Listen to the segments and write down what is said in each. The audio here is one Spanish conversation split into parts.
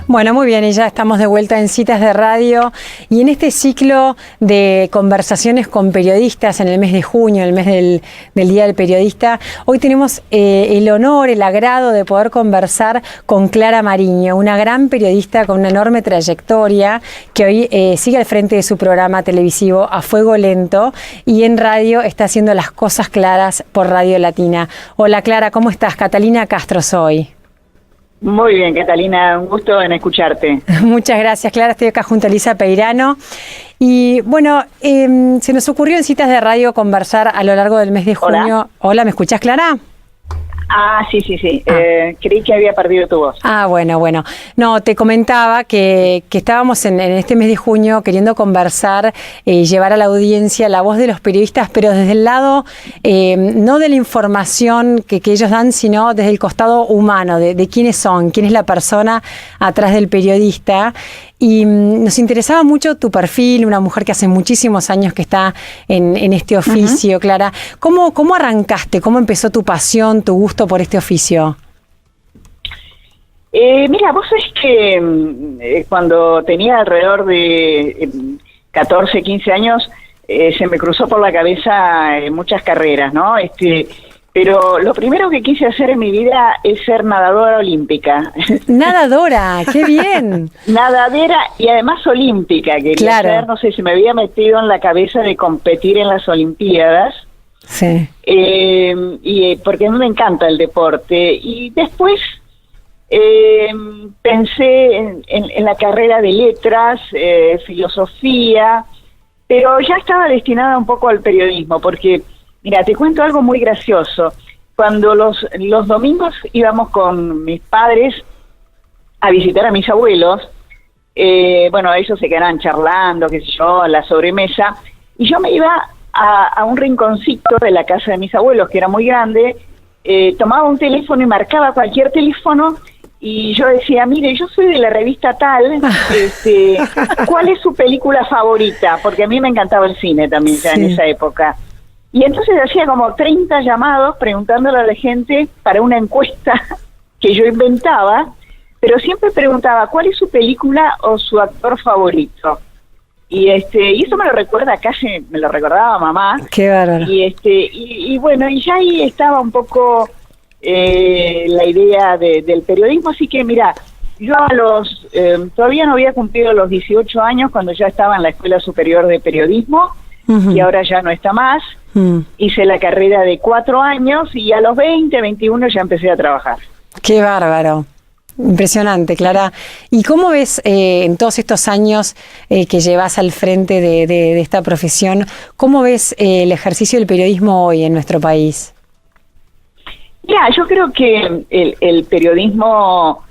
Bueno, muy bien, y ya estamos de vuelta en Citas de Radio y en este ciclo de conversaciones con periodistas en el mes de junio, el mes del Día del Periodista, hoy tenemos el honor, el agrado de poder conversar con Clara Mariño, una gran periodista con una enorme trayectoria que hoy sigue al frente de su programa televisivo A Fuego Lento y en radio está haciendo las cosas claras por Radio Latina. Hola Clara, ¿cómo estás? Catalina Castro soy. Muy bien, Catalina, un gusto en escucharte. Muchas gracias, Clara. Estoy acá junto a Elisa Peirano. Y bueno, se nos ocurrió en Citas de Radio conversar a lo largo del mes de junio. Hola, ¿me escuchás, Clara? Sí. Creí que había perdido tu voz. Bueno. No, te comentaba que estábamos en este mes de junio queriendo conversar y llevar a la audiencia la voz de los periodistas, pero desde el lado no de la información que ellos dan, sino desde el costado humano, de quiénes son, quién es la persona atrás del periodista. Y nos interesaba mucho tu perfil, una mujer que hace muchísimos años que está en este oficio, Clara. ¿Cómo arrancaste? ¿Cómo empezó tu pasión, tu gusto por este oficio? Mira, vos sabés que cuando tenía alrededor de 14, 15 años, se me cruzó por la cabeza muchas carreras, ¿no? Pero lo primero que quise hacer en mi vida es ser nadadora olímpica. ¡Nadadora! ¡Qué bien! Nadadera y además olímpica. Quería hacer, no sé, se me había metido en la cabeza de competir en las Olimpiadas. Sí. Y porque a mí me encanta el deporte. Y después pensé en la carrera de letras, filosofía, pero ya estaba destinada un poco al periodismo, porque... Mira, te cuento algo muy gracioso. Cuando los domingos íbamos con mis padres a visitar a mis abuelos, ellos se quedaban charlando, qué sé yo, a la sobremesa, y yo me iba a un rinconcito de la casa de mis abuelos, que era muy grande, tomaba un teléfono y marcaba cualquier teléfono, y yo decía, mire, yo soy de la revista tal, ¿cuál es su película favorita? Porque a mí me encantaba el cine también ya en esa época. Y entonces hacía como 30 llamados preguntándole a la gente para una encuesta que yo inventaba, pero siempre preguntaba cuál es su película o su actor favorito. Y eso me lo recuerda, casi me lo recordaba mamá. Qué bárbaro. Y bueno, y ya ahí estaba un poco la idea del periodismo, así que mira, yo todavía no había cumplido los 18 años cuando ya estaba en la Escuela Superior de Periodismo, y ahora ya no está más. Hice la carrera de 4 años y a los 20, 21 ya empecé a trabajar. ¡Qué bárbaro! Impresionante, Clara. ¿Y cómo ves en todos estos años que llevas al frente de esta profesión, cómo ves el ejercicio del periodismo hoy en nuestro país? Mira, yo creo que el periodismo,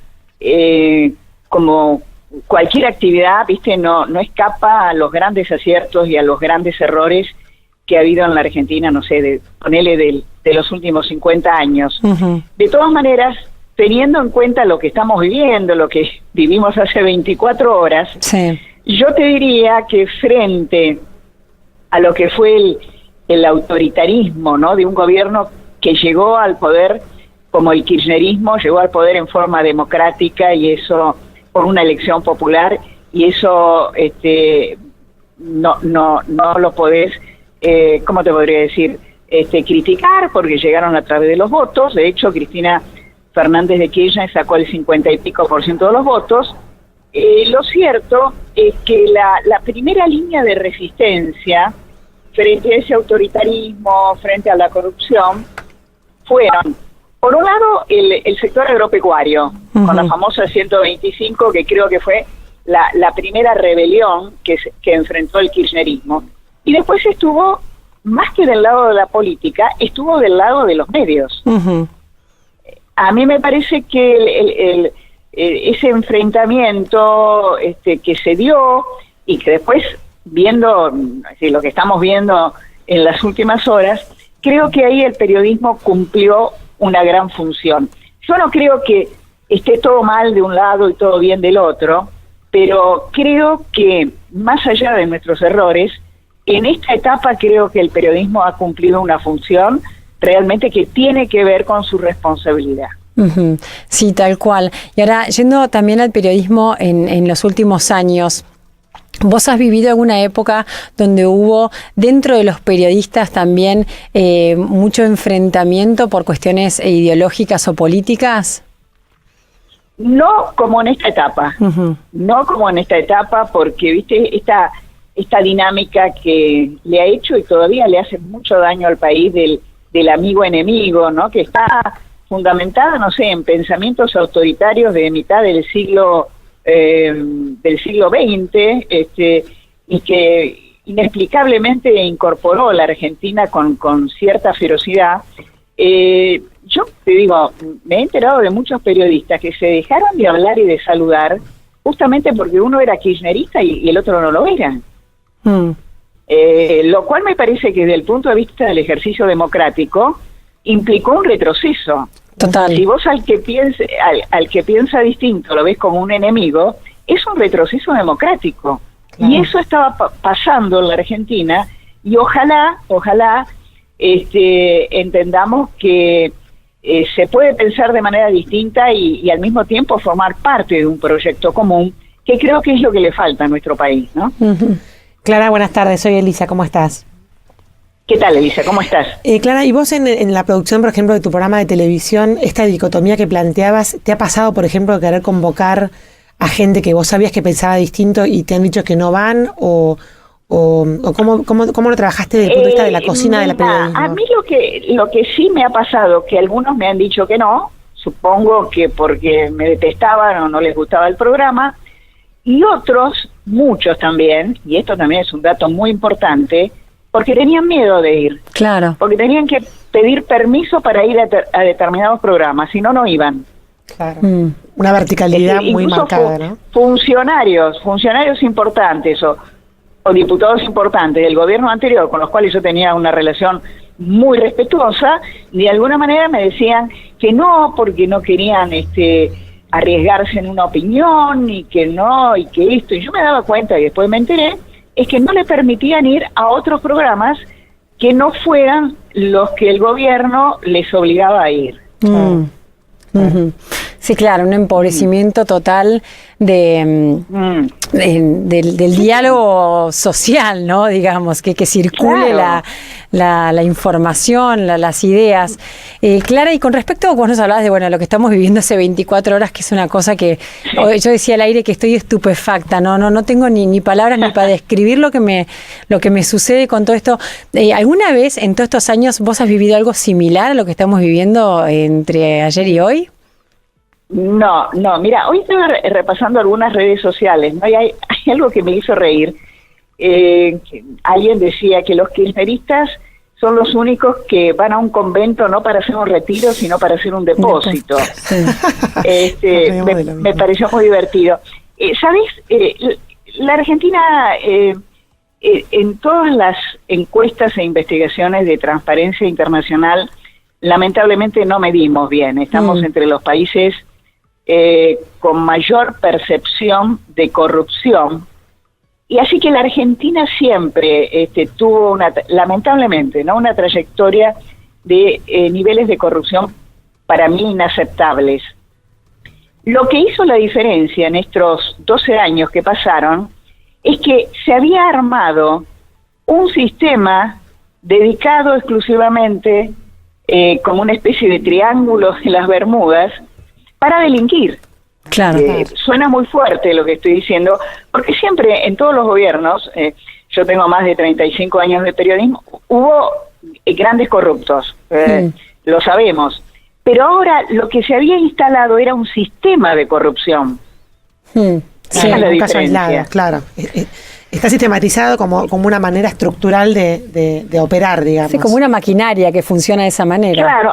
como cualquier actividad, viste, no escapa a los grandes aciertos y a los grandes errores que ha habido en la Argentina, no sé, ponele de los últimos 50 años. De todas maneras, teniendo en cuenta lo que estamos viviendo, lo que vivimos hace 24 horas, yo te diría que frente a lo que fue el autoritarismo, ¿no?, de un gobierno que llegó al poder, como el kirchnerismo, llegó al poder en forma democrática y eso por una elección popular, y eso no lo podés, ¿cómo te podría decir? Criticar, porque llegaron a través de los votos. De hecho, Cristina Fernández de Kirchner sacó el 50 y pico % de los votos. Lo cierto es que la primera línea de resistencia frente a ese autoritarismo, frente a la corrupción, fueron, por un lado, el sector agropecuario, con la famosa 125, que creo que fue la primera rebelión que enfrentó el kirchnerismo. Y después estuvo, más que del lado de la política, estuvo del lado de los medios. A mí me parece que ese enfrentamiento que se dio y que después, viendo lo que estamos viendo en las últimas horas, creo que ahí el periodismo cumplió una gran función. Yo no creo que esté todo mal de un lado y todo bien del otro, pero creo que, más allá de nuestros errores, en esta etapa creo que el periodismo ha cumplido una función realmente que tiene que ver con su responsabilidad. Sí, tal cual. Y ahora, yendo también al periodismo en los últimos años, ¿vos has vivido alguna época donde hubo dentro de los periodistas también mucho enfrentamiento por cuestiones ideológicas o políticas? No como en esta etapa, no como en esta etapa, porque viste esta dinámica que le ha hecho y todavía le hace mucho daño al país del amigo-enemigo, ¿no? Que está fundamentada, no sé, en pensamientos autoritarios de mitad del siglo XX, y que inexplicablemente incorporó la Argentina con cierta ferocidad. Yo te digo, me he enterado de muchos periodistas que se dejaron de hablar y de saludar justamente porque uno era kirchnerista y el otro no lo era. Lo cual me parece que desde el punto de vista del ejercicio democrático implicó un retroceso. Total. Si vos al que piensa distinto lo ves como un enemigo, es un retroceso democrático. Claro. Y eso estaba pasando en la Argentina, y ojalá entendamos que se puede pensar de manera distinta y al mismo tiempo formar parte de un proyecto común, que creo que es lo que le falta a nuestro país, ¿no? Clara, buenas tardes, soy Elisa, ¿cómo estás? ¿Qué tal, Elisa? ¿Cómo estás? Clara, y vos en la producción, por ejemplo, de tu programa de televisión, esta dicotomía que planteabas, ¿te ha pasado, por ejemplo, querer convocar a gente que vos sabías que pensaba distinto y te han dicho que no van? ¿O cómo lo trabajaste desde el punto de vista de la cocina de la periodismo? A mí lo que sí me ha pasado, que algunos me han dicho que no, supongo que porque me detestaban o no les gustaba el programa, y otros, muchos también, y esto también es un dato muy importante, porque tenían miedo de ir. Claro. Porque tenían que pedir permiso para ir a determinados programas, si no, no iban. Claro. Una verticalidad muy marcada, ¿no? Funcionarios importantes o diputados importantes del gobierno anterior, con los cuales yo tenía una relación muy respetuosa, de alguna manera me decían que no, porque no querían arriesgarse en una opinión, y que no, y que esto. Y yo me daba cuenta, y después me enteré, es que no le permitían ir a otros programas que no fueran los que el gobierno les obligaba a ir. Sí, claro, un empobrecimiento total del diálogo social, ¿no? Digamos, que circule claro. la información, las ideas. Clara, y con respecto a vos nos hablabas de lo que estamos viviendo hace 24 horas, que es una cosa que yo decía al aire que estoy estupefacta, no tengo ni palabras ni para describir lo que me sucede con todo esto. ¿Alguna vez en todos estos años vos has vivido algo similar a lo que estamos viviendo entre ayer y hoy? No, mira, hoy estaba repasando algunas redes sociales, ¿no? Y hay algo que me hizo reír. Alguien decía que los kirchneristas son los únicos que van a un convento no para hacer un retiro, sino para hacer un depósito. Sí. Me pareció muy divertido. ¿Sabes? La Argentina, en todas las encuestas e investigaciones de Transparencia Internacional, lamentablemente no medimos bien. Estamos entre los países con mayor percepción de corrupción, y así que la Argentina siempre tuvo lamentablemente una trayectoria de niveles de corrupción para mí inaceptables. Lo que hizo la diferencia en estos 12 años que pasaron es que se había armado un sistema dedicado exclusivamente como una especie de triángulo de las Bermudas para delinquir. Claro. Suena muy fuerte lo que estoy diciendo, porque siempre en todos los gobiernos, yo tengo más de 35 años de periodismo, hubo grandes corruptos, lo sabemos, pero ahora lo que se había instalado era un sistema de corrupción. Sí, un caso aislado, claro. Está sistematizado como una manera estructural de operar, digamos. Sí, como una maquinaria que funciona de esa manera. Claro,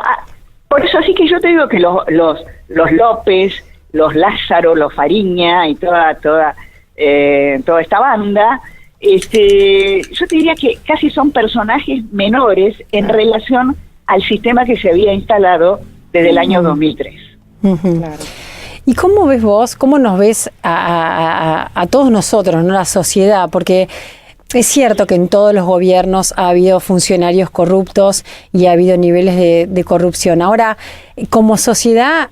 por eso así que yo te digo que los López, los Lázaro, los Fariña y toda esta banda, yo te diría que casi son personajes menores en relación al sistema que se había instalado desde el año 2003. Claro. ¿Y cómo ves vos, cómo nos ves a todos nosotros, no la sociedad? Porque Es cierto que en todos los gobiernos ha habido funcionarios corruptos y ha habido niveles de corrupción. Ahora, como sociedad,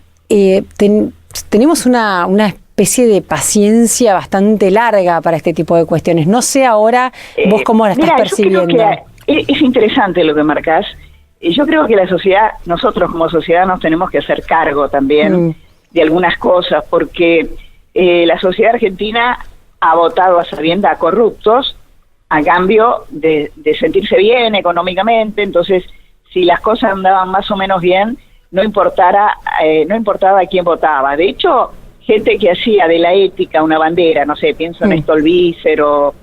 tenemos una especie de paciencia bastante larga para este tipo de cuestiones. No sé ahora vos cómo la estás percibiendo. Yo creo que es interesante lo que marcás. Yo creo que la sociedad, nosotros como sociedad nos tenemos que hacer cargo también de algunas cosas, porque la sociedad argentina ha votado a sabiendas a corruptos a cambio de sentirse bien económicamente. Entonces, si las cosas andaban más o menos bien, no importaba a quién votaba. De hecho, gente que hacía de la ética una bandera, no sé, pienso en Stolbizer o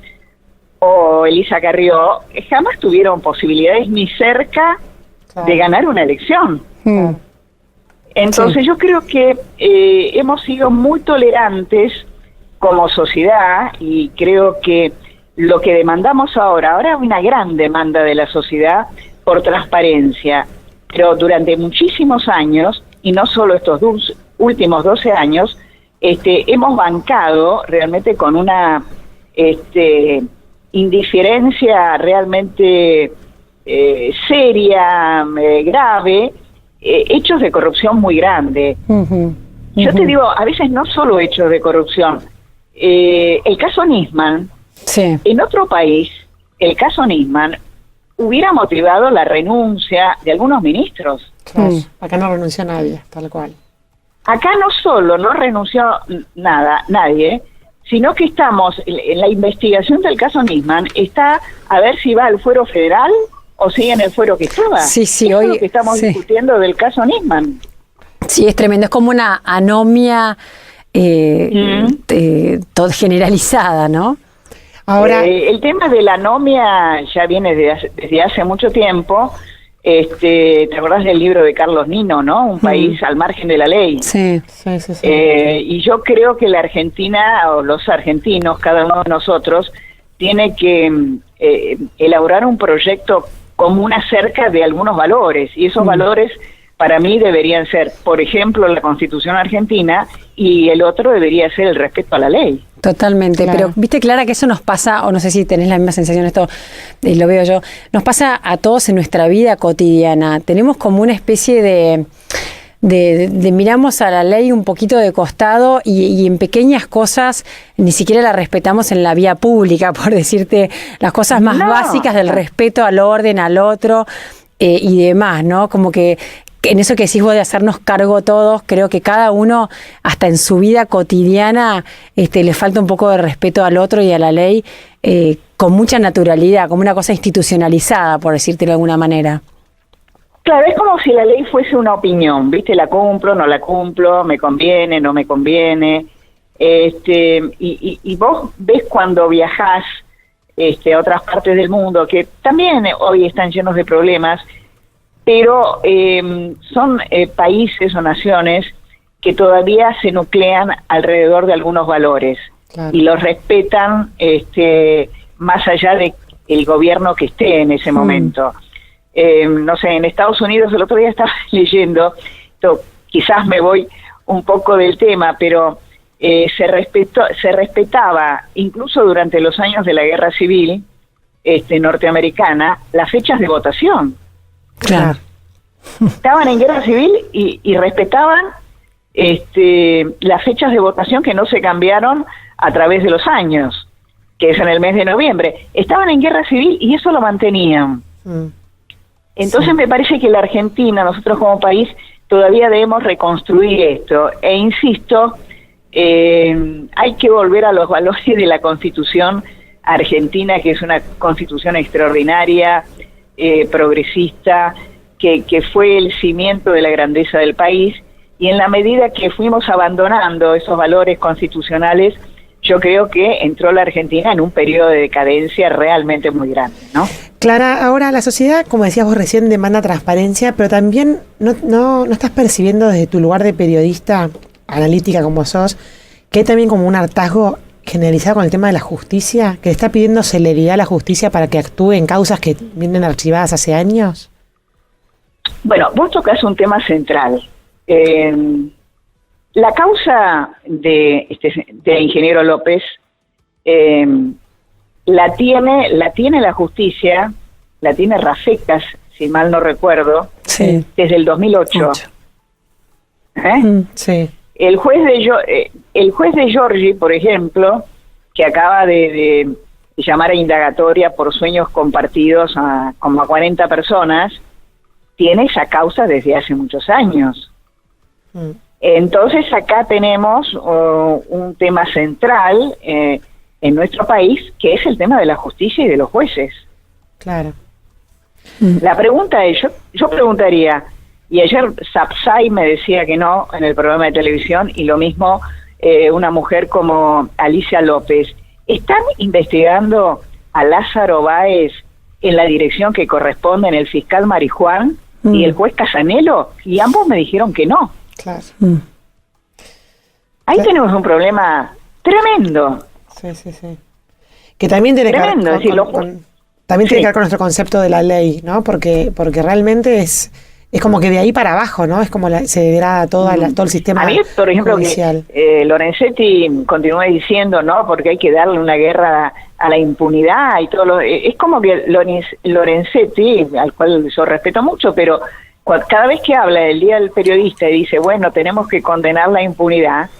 Elisa Carrió, jamás tuvieron posibilidades ni cerca de ganar una elección. Entonces yo creo que hemos sido muy tolerantes como sociedad, y creo que lo que demandamos ahora hay una gran demanda de la sociedad por transparencia, pero durante muchísimos años, y no solo estos últimos 12 años, hemos bancado realmente con una indiferencia realmente seria, grave, hechos de corrupción muy grande. Yo te digo, a veces no solo hechos de corrupción. El caso Nisman, en otro país, el caso Nisman hubiera motivado la renuncia de algunos ministros. Acá no renunció nadie, tal cual. Acá no solo no renunció nadie, sino que estamos en la investigación del caso Nisman, está a ver si va al fuero federal o sigue en el fuero que estaba. Sí, hoy es lo que estamos discutiendo del caso Nisman. Sí, es tremendo, es como una anomia generalizada, ¿no? Ahora, el tema de la anomia ya viene desde hace mucho tiempo. ¿Te acordás del libro de Carlos Nino, no? Un país al margen de la ley. Sí. Y yo creo que la Argentina, o los argentinos, cada uno de nosotros, tiene que elaborar un proyecto común acerca de algunos valores, y esos valores para mí deberían ser, por ejemplo, la Constitución argentina, y el otro debería ser el respeto a la ley. Totalmente, claro. Pero viste, Clara, que eso nos pasa, o no sé si tenés la misma sensación, esto lo veo yo, nos pasa a todos en nuestra vida cotidiana. Tenemos como una especie de miramos a la ley un poquito de costado, y en pequeñas cosas ni siquiera la respetamos en la vía pública, por decirte las cosas más básicas del respeto al orden, al otro y demás, ¿no? Como que en eso que decís vos de hacernos cargo todos, creo que cada uno, hasta en su vida cotidiana, le falta un poco de respeto al otro y a la ley, con mucha naturalidad, como una cosa institucionalizada, por decírtelo de alguna manera. Claro, es como si la ley fuese una opinión, ¿viste? La cumplo, no la cumplo, me conviene, no me conviene. Y vos ves cuando viajás a otras partes del mundo, que también hoy están llenos de problemas, pero son países o naciones que todavía se nuclean alrededor de algunos valores, y los respetan más allá de el gobierno que esté en ese momento. No sé, en Estados Unidos el otro día estaba leyendo, quizás me voy un poco del tema, pero se respetaba incluso durante los años de la Guerra Civil norteamericana las fechas de votación. Claro. Estaban en guerra civil y respetaban las fechas de votación, que no se cambiaron a través de los años, que es en el mes de noviembre. Estaban en guerra civil y eso lo mantenían. Entonces me parece que la Argentina, nosotros como país, todavía debemos reconstruir esto. E insisto, hay que volver a los valores de la Constitución argentina, que es una constitución extraordinaria, progresista, que fue el cimiento de la grandeza del país, y en la medida que fuimos abandonando esos valores constitucionales, yo creo que entró la Argentina en un periodo de decadencia realmente muy grande, ¿no? Clara, ahora la sociedad, como decías vos recién, demanda transparencia, pero también no estás percibiendo desde tu lugar de periodista analítica como sos, que hay también como un hartazgo generalizado con el tema de la justicia, que le está pidiendo celeridad a la justicia para que actúe en causas que vienen archivadas hace años. Bueno, vos tocás un tema central. La causa de ingeniero López la tiene la justicia, la tiene Rafecas, si mal no recuerdo, Sí. desde el 2008. Sí. El juez de Giorgi, por ejemplo, que acaba de llamar a indagatoria por sueños compartidos a como a 40 personas, tiene esa causa desde hace muchos años. Entonces acá tenemos un tema central en nuestro país, que es el tema de la justicia y de los jueces. Claro. La pregunta es, yo preguntaría, y ayer Sapsay me decía que no en el programa de televisión, y lo mismo una mujer como Alicia López, ¿están investigando a Lázaro Báez en la dirección que corresponden el fiscal Marijuán y el juez Casanelo? Y ambos me dijeron que no. Claro. Ahí tenemos un problema tremendo. Sí, sí, sí. Que también tiene que ver también tiene que ver con nuestro concepto de la ley, ¿no? Porque realmente es como que de ahí para abajo, ¿no? Es como se degrada todo el sistema judicial. A mí, por ejemplo, judicial. Que Lorenzetti continúa diciendo, ¿no? Porque hay que darle una guerra a la impunidad y todo es como que Lorenzetti, al cual yo respeto mucho, pero cada vez que habla del Día del Periodista y dice, bueno, tenemos que condenar la impunidad,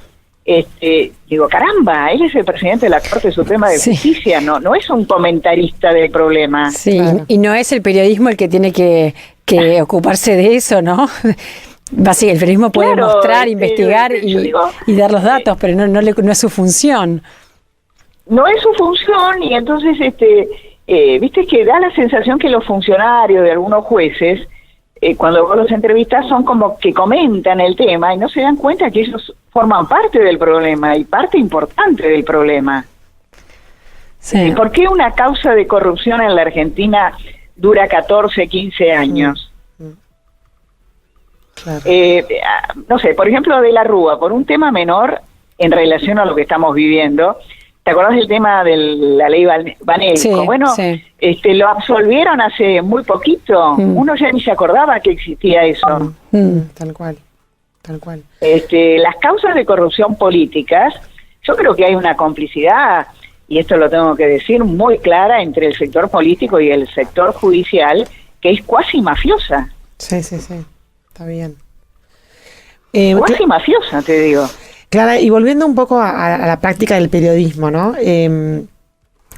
digo, caramba, él es el presidente de la Corte Suprema de Justicia, no es un comentarista del problema. Sí, claro. Y no es el periodismo el que tiene que ocuparse de eso, ¿no? Sí, el periodismo puede mostrar, investigar y dar los datos, pero no es su función. No es su función, y entonces, viste que da la sensación que los funcionarios de algunos jueces, cuando vos los entrevistas, son como que comentan el tema y no se dan cuenta que ellos forman parte del problema y parte importante del problema. Sí. ¿Por qué una causa de corrupción en la Argentina dura 14, 15 años? Claro. No sé, por ejemplo, de la Rúa, por un tema menor en relación a lo que estamos viviendo. ¿Te acordás del tema de la ley Banelco? Sí, bueno, sí. Lo absolvieron hace muy poquito. Uno ya ni se acordaba que existía eso. Tal cual. Las causas de corrupción políticas, yo creo que hay una complicidad, y esto lo tengo que decir, muy clara entre el sector político y el sector judicial, que es cuasi mafiosa. Sí. Está bien. Cuasi mafiosa, te digo. Clara, y volviendo un poco a la práctica del periodismo, ¿no?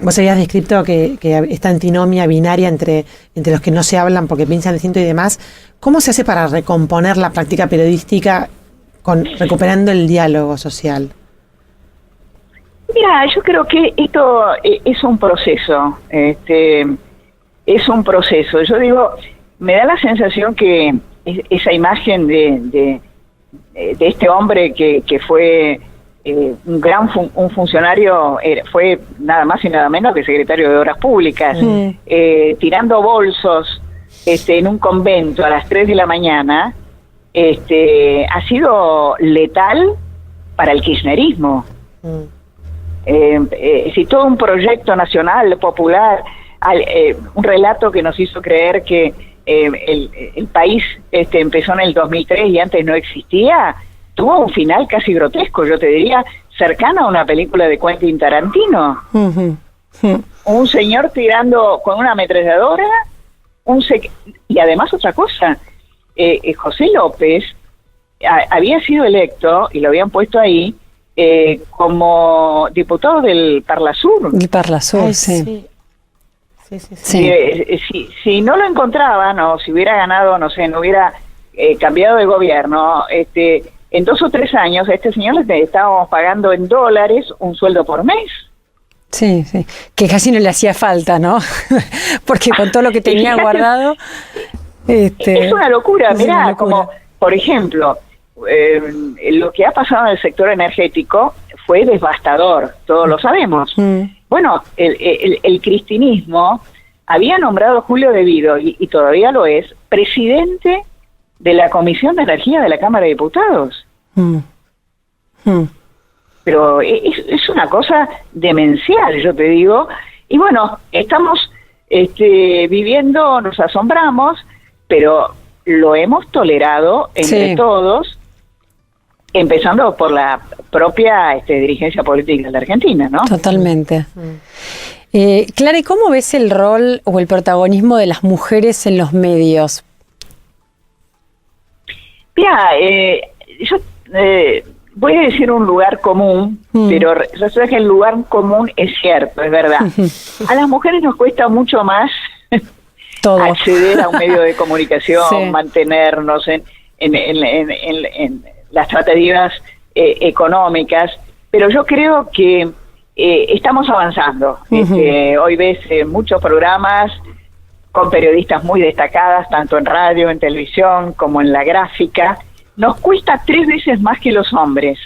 Vos habías descrito que esta antinomia binaria entre los que no se hablan porque piensan distinto y demás. ¿Cómo se hace para recomponer la práctica periodística recuperando el diálogo social? Mira, yo creo que esto es un proceso. Es un proceso. Yo digo, me da la sensación que esa imagen de este hombre que fue un funcionario, fue nada más y nada menos que secretario de Obras Públicas, tirando bolsos en un convento a las 3 de la mañana, ha sido letal para el kirchnerismo. Si todo un proyecto nacional, popular, un relato que nos hizo creer que el país empezó en el 2003 y antes no existía, tuvo un final casi grotesco, yo te diría, cercano a una película de Quentin Tarantino. Un señor tirando con una ametralladora, y además otra cosa, José López había sido electo, y lo habían puesto ahí, como diputado del Parlasur. El Parlasur, sí. Si no lo encontraban, o si hubiera ganado, no sé, no hubiera cambiado de gobierno, en 2 o 3 años a este señor le estábamos pagando en dólares un sueldo por mes. Sí, que casi no le hacía falta, ¿no? Porque con todo lo que tenía guardado... Es una locura, mirá, como por ejemplo, lo que ha pasado en el sector energético fue devastador, todos lo sabemos. Bueno, el cristinismo había nombrado a Julio De Vido, y todavía lo es, presidente de la Comisión de Energía de la Cámara de Diputados. Pero es una cosa demencial, yo te digo. Y bueno, estamos viviendo, nos asombramos, pero lo hemos tolerado entre todos, empezando por la propia dirigencia política de la Argentina, ¿no? Totalmente. Clara, ¿y cómo ves el rol o el protagonismo de las mujeres en los medios? Mira, yo voy a decir un lugar común, pero resulta que el lugar común es cierto, es verdad. A las mujeres nos cuesta mucho más Todo. acceder a un medio de comunicación, Sí. mantenernos en las tratativas económicas, pero yo creo que estamos avanzando. Hoy ves muchos programas con periodistas muy destacadas, tanto en radio, en televisión, como en la gráfica. Nos cuesta 3 veces más que los hombres,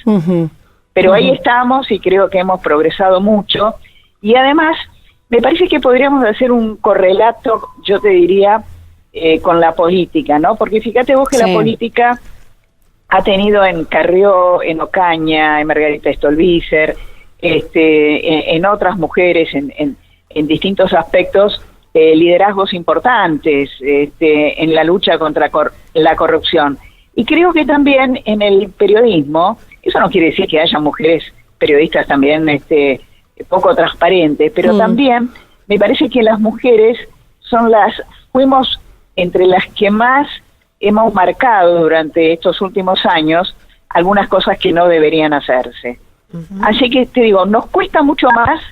pero ahí estamos y creo que hemos progresado mucho. Y además, me parece que podríamos hacer un correlato, yo te diría, con la política, ¿no? Porque fíjate vos que la política ha tenido en Carrió, en Ocaña, en Margarita Stolbizer, en otras mujeres, en distintos aspectos, liderazgos importantes en la lucha contra la corrupción. Y creo que también en el periodismo, eso no quiere decir que haya mujeres periodistas también poco transparentes, pero también me parece que las mujeres fuimos entre las que más hemos marcado durante estos últimos años algunas cosas que no deberían hacerse. Así que te digo, nos cuesta mucho más,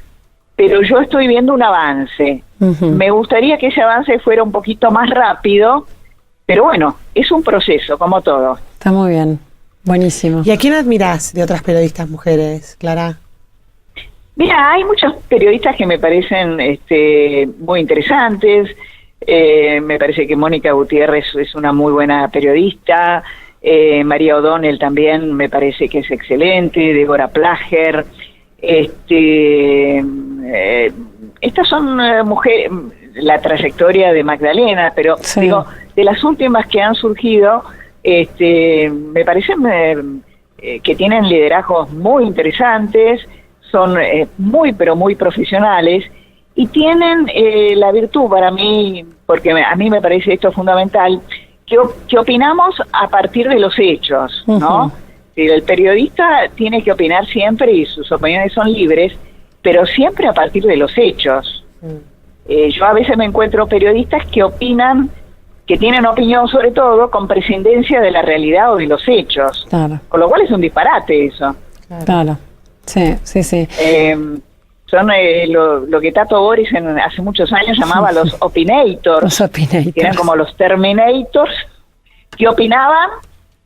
pero yo estoy viendo un avance. Me gustaría que ese avance fuera un poquito más rápido, pero bueno, es un proceso, como todo. Está muy bien, buenísimo. ¿Y a quién admirás de otras periodistas mujeres, Clara? Mira, hay muchos periodistas que me parecen muy interesantes. Me parece que Mónica Gutiérrez es una muy buena periodista. María O'Donnell también me parece que es excelente. Débora Plager. Estas son mujeres, la trayectoria de Magdalena, pero digo, de las últimas que han surgido, me parecen que tienen liderazgos muy interesantes, son muy pero muy profesionales y tienen la virtud para mí, porque a mí me parece esto fundamental, que opinamos a partir de los hechos, ¿no? El periodista tiene que opinar siempre y sus opiniones son libres, pero siempre a partir de los hechos. Yo a veces me encuentro periodistas que opinan, que tienen opinión sobre todo con prescindencia de la realidad o de los hechos, con lo cual es un disparate eso. Claro. Sí. Son lo que Tato Boris hace muchos años llamaba los opinators. Los opinators. Que eran como los terminators, que opinaban,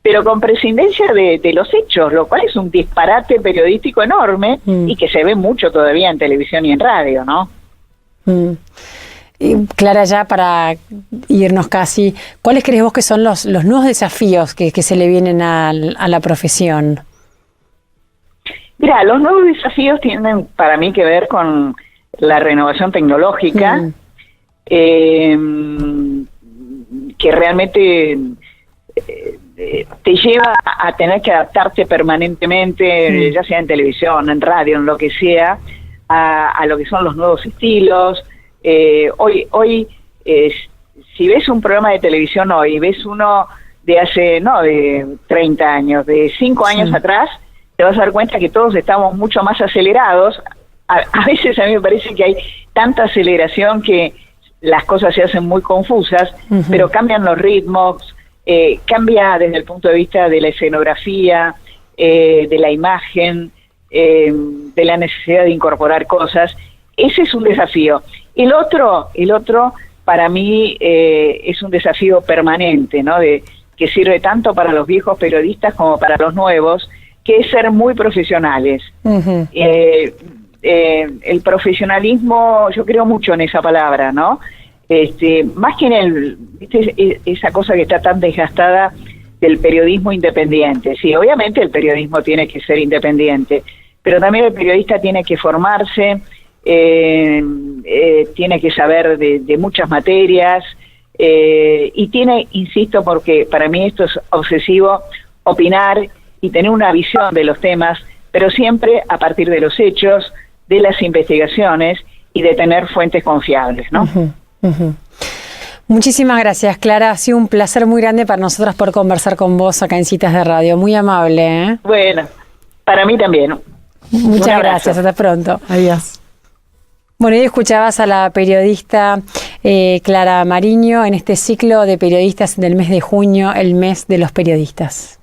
pero con prescindencia de los hechos, lo cual es un disparate periodístico enorme y que se ve mucho todavía en televisión y en radio, ¿no? Y Clara, ya para irnos casi, ¿cuáles crees vos que son los nuevos desafíos que se le vienen a la profesión? Mira, los nuevos desafíos tienen para mí que ver con la renovación tecnológica, que realmente te lleva a tener que adaptarte permanentemente, ya sea en televisión, en radio, en lo que sea, a lo que son los nuevos estilos. Hoy si ves un programa de televisión hoy, ves uno de hace, no de 30 años, de 5 años atrás, te vas a dar cuenta que todos estamos mucho más acelerados. A veces a mí me parece que hay tanta aceleración que las cosas se hacen muy confusas, pero cambian los ritmos, cambia desde el punto de vista de la escenografía, de la imagen, de la necesidad de incorporar cosas. Ese es un desafío. El otro para mí es un desafío permanente, ¿no? Que sirve tanto para los viejos periodistas como para los nuevos, que es ser muy profesionales. El profesionalismo, yo creo mucho en esa palabra, ¿no? Más que en esa cosa que está tan desgastada del periodismo independiente. Sí, obviamente el periodismo tiene que ser independiente, pero también el periodista tiene que formarse, tiene que saber de muchas materias, y tiene, insisto, porque para mí esto es obsesivo, opinar y tener una visión de los temas, pero siempre a partir de los hechos, de las investigaciones y de tener fuentes confiables, ¿no? Muchísimas gracias, Clara. Ha sido un placer muy grande para nosotras por conversar con vos acá en Citas de Radio. Muy amable, ¿eh? Bueno, para mí también. Muchas gracias. Hasta pronto. Adiós. Bueno, hoy escuchabas a la periodista Clara Mariño en este ciclo de periodistas del mes de junio, el mes de los periodistas.